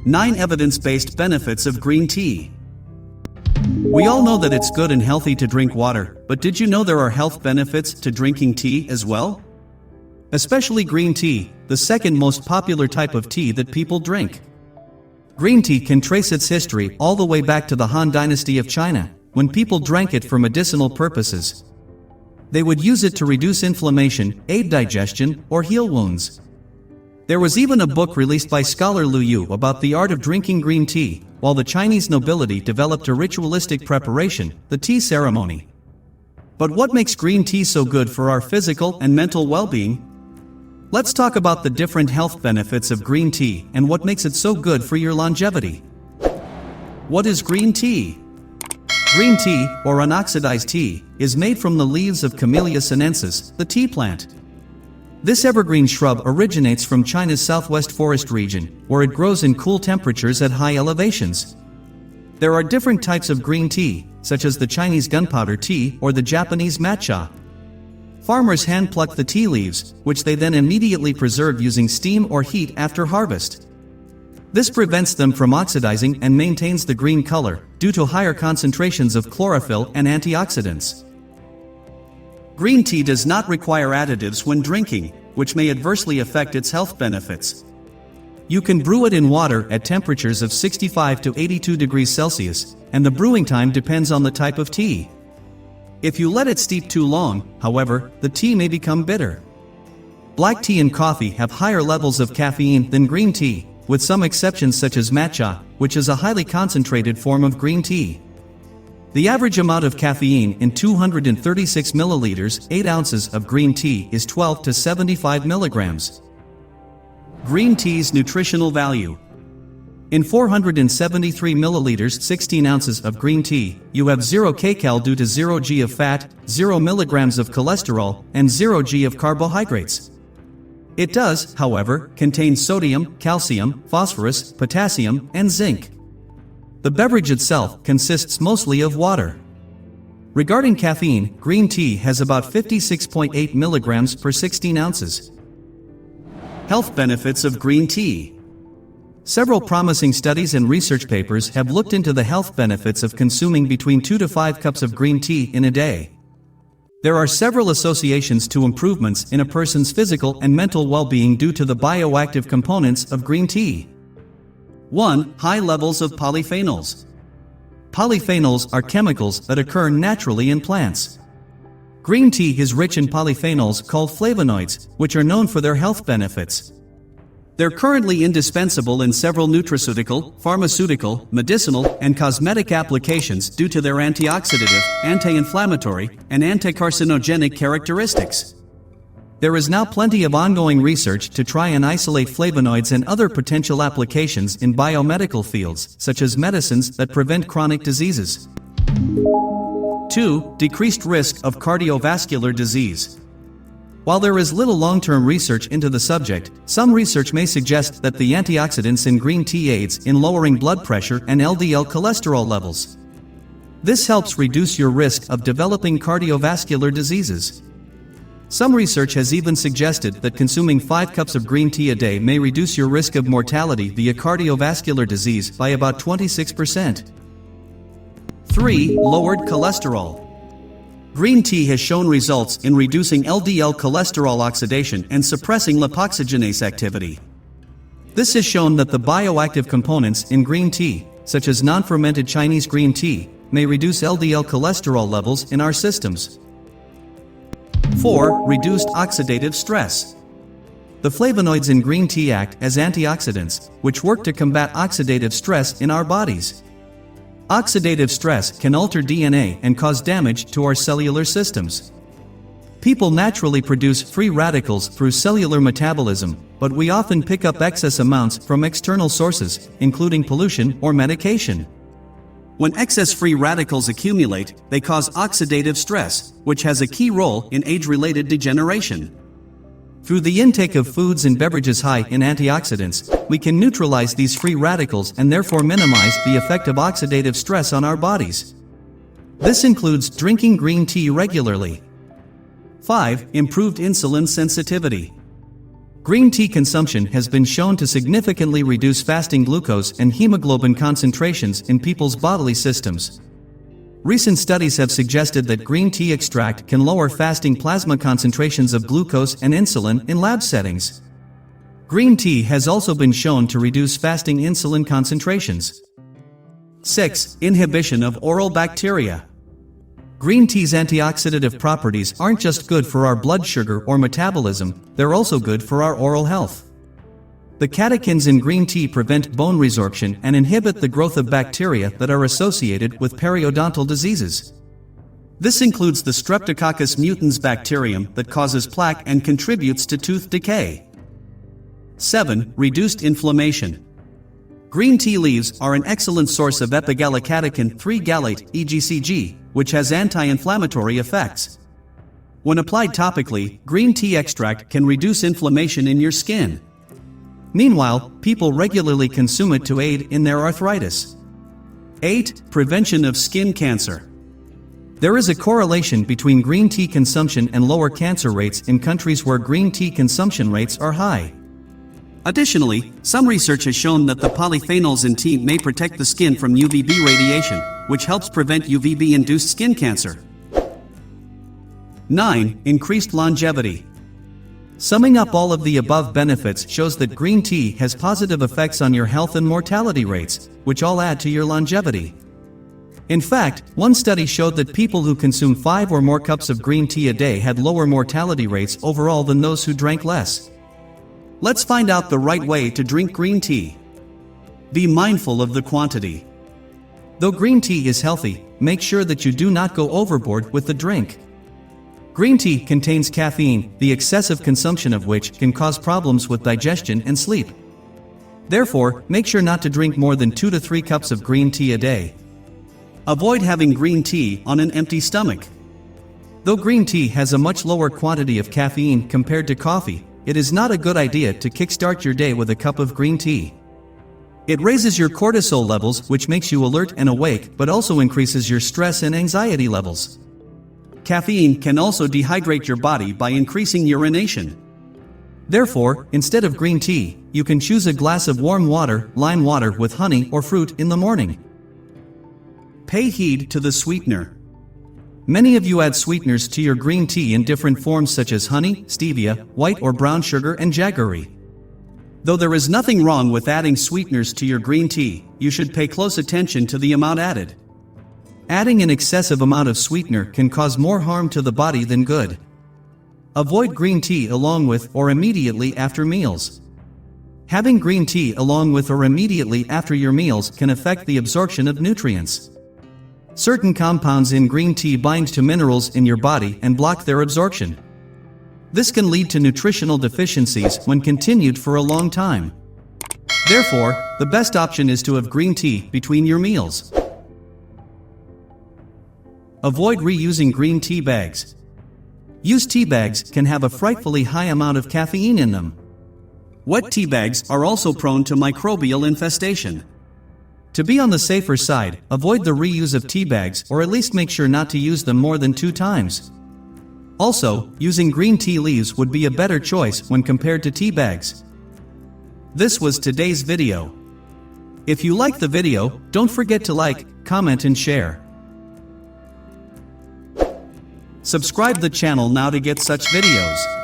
9 evidence-based benefits of green tea. We all know that it's good and healthy to drink water, but did you know there are health benefits to drinking tea as well? Especially green tea, the second most popular type of tea that people drink. Green tea can trace its history all the way back to the Han Dynasty of China, when people drank it for medicinal purposes. They would use it to reduce inflammation, aid digestion, or heal wounds. There was even a book released by scholar Lu Yu about the art of drinking green tea, while the Chinese nobility developed a ritualistic preparation, the tea ceremony. But what makes green tea so good for our physical and mental well-being? Let's talk about the different health benefits of green tea and what makes it so good for your longevity. What is green tea? Green tea, or unoxidized tea, is made from the leaves of Camellia sinensis, the tea plant. This evergreen shrub originates from China's southwest forest region, where it grows in cool temperatures at high elevations. There are different types of green tea, such as the Chinese gunpowder tea or the Japanese matcha. Farmers hand-pluck the tea leaves, which they then immediately preserve using steam or heat after harvest. This prevents them from oxidizing and maintains the green color, due to higher concentrations of chlorophyll and antioxidants. Green tea does not require additives when drinking, which may adversely affect its health benefits. You can brew it in water at temperatures of 65 to 82 degrees Celsius, and the brewing time depends on the type of tea. If you let it steep too long, however, the tea may become bitter. Black tea and coffee have higher levels of caffeine than green tea, with some exceptions such as matcha, which is a highly concentrated form of green tea. The average amount of caffeine in 236 milliliters, 8 ounces of green tea is 12 to 75 milligrams. Green tea's nutritional value. In 473 milliliters, 16 ounces of green tea, you have 0 kcal due to 0 g of fat, 0 milligrams of cholesterol, and 0 g of carbohydrates. It does, however, contain sodium, calcium, phosphorus, potassium, and zinc. The beverage itself consists mostly of water. Regarding caffeine, green tea has about 56.8 milligrams per 16 ounces. Health benefits of green tea. Several promising studies and research papers have looked into the health benefits of consuming between 2 to 5 cups of green tea in a day. There are several associations to improvements in a person's physical and mental well-being due to the bioactive components of green tea. 1. High levels of polyphenols. Polyphenols are chemicals that occur naturally in plants. Green tea is rich in polyphenols called flavonoids, which are known for their health benefits. They're currently indispensable in several nutraceutical, pharmaceutical, medicinal, and cosmetic applications due to their antioxidative, anti-inflammatory, and anticarcinogenic characteristics. There is now plenty of ongoing research to try and isolate flavonoids and other potential applications in biomedical fields, such as medicines that prevent chronic diseases. 2. Decreased risk of cardiovascular disease. While there is little long-term research into the subject, some research may suggest that the antioxidants in green tea aids in lowering blood pressure and LDL cholesterol levels. This helps reduce your risk of developing cardiovascular diseases. Some research has even suggested that consuming 5 cups of green tea a day may reduce your risk of mortality via cardiovascular disease by about 26%. 3. Lowered cholesterol. Green tea has shown results in reducing LDL cholesterol oxidation and suppressing lipoxygenase activity. This has shown that the bioactive components in green tea, such as non-fermented Chinese green tea, may reduce LDL cholesterol levels in our systems. 4. Reduced oxidative stress. The flavonoids in green tea act as antioxidants, which work to combat oxidative stress in our bodies. Oxidative stress can alter DNA and cause damage to our cellular systems. People naturally produce free radicals through cellular metabolism, but we often pick up excess amounts from external sources, including pollution or medication. When excess free radicals accumulate, they cause oxidative stress, which has a key role in age-related degeneration. Through the intake of foods and beverages high in antioxidants, we can neutralize these free radicals and therefore minimize the effect of oxidative stress on our bodies. This includes drinking green tea regularly. 5. Improved insulin sensitivity. Green tea consumption has been shown to significantly reduce fasting glucose and hemoglobin concentrations in people's bodily systems. Recent studies have suggested that green tea extract can lower fasting plasma concentrations of glucose and insulin in lab settings. Green tea has also been shown to reduce fasting insulin concentrations. 6. Inhibition of oral bacteria. Green tea's antioxidative properties aren't just good for our blood sugar or metabolism, they're also good for our oral health. The catechins in green tea prevent bone resorption and inhibit the growth of bacteria that are associated with periodontal diseases. This includes the Streptococcus mutans bacterium that causes plaque and contributes to tooth decay. 7. Reduced inflammation. Green tea leaves are an excellent source of epigallocatechin 3-gallate (EGCG), which has anti-inflammatory effects. When applied topically, green tea extract can reduce inflammation in your skin. Meanwhile, people regularly consume it to aid in their arthritis. 8. Prevention of skin cancer. There is a correlation between green tea consumption and lower cancer rates in countries where green tea consumption rates are high. Additionally, some research has shown that the polyphenols in tea may protect the skin from UVB radiation, which helps prevent UVB-induced skin cancer. 9. Increased longevity. Summing up all of the above benefits shows that green tea has positive effects on your health and mortality rates, which all add to your longevity. In fact, one study showed that people who consume 5 or more cups of green tea a day had lower mortality rates overall than those who drank less. Let's find out the right way to drink green tea. Be mindful of the quantity. Though green tea is healthy, make sure that you do not go overboard with the drink. Green tea contains caffeine, the excessive consumption of which can cause problems with digestion and sleep. Therefore, make sure not to drink more than 2 to 3 cups of green tea a day. Avoid having green tea on an empty stomach. Though green tea has a much lower quantity of caffeine compared to coffee, it is not a good idea to kickstart your day with a cup of green tea. It raises your cortisol levels, which makes you alert and awake, but also increases your stress and anxiety levels. Caffeine can also dehydrate your body by increasing urination. Therefore, instead of green tea, you can choose a glass of warm water, lime water with honey or fruit in the morning. Pay heed to the sweetener. Many of you add sweeteners to your green tea in different forms such as honey, stevia, white or brown sugar and jaggery. Though there is nothing wrong with adding sweeteners to your green tea, you should pay close attention to the amount added. Adding an excessive amount of sweetener can cause more harm to the body than good. Avoid green tea along with or immediately after meals. Having green tea along with or immediately after your meals can affect the absorption of nutrients. Certain compounds in green tea bind to minerals in your body and block their absorption. This can lead to nutritional deficiencies when continued for a long time. Therefore, the best option is to have green tea between your meals. Avoid reusing green tea bags. Used tea bags can have a frightfully high amount of caffeine in them. Wet tea bags are also prone to microbial infestation. To be on the safer side, avoid the reuse of tea bags or at least make sure not to use them more than 2 times. Also, using green tea leaves would be a better choice when compared to tea bags. This was today's video. If you liked the video, don't forget to like, comment and share. Subscribe the channel now to get such videos.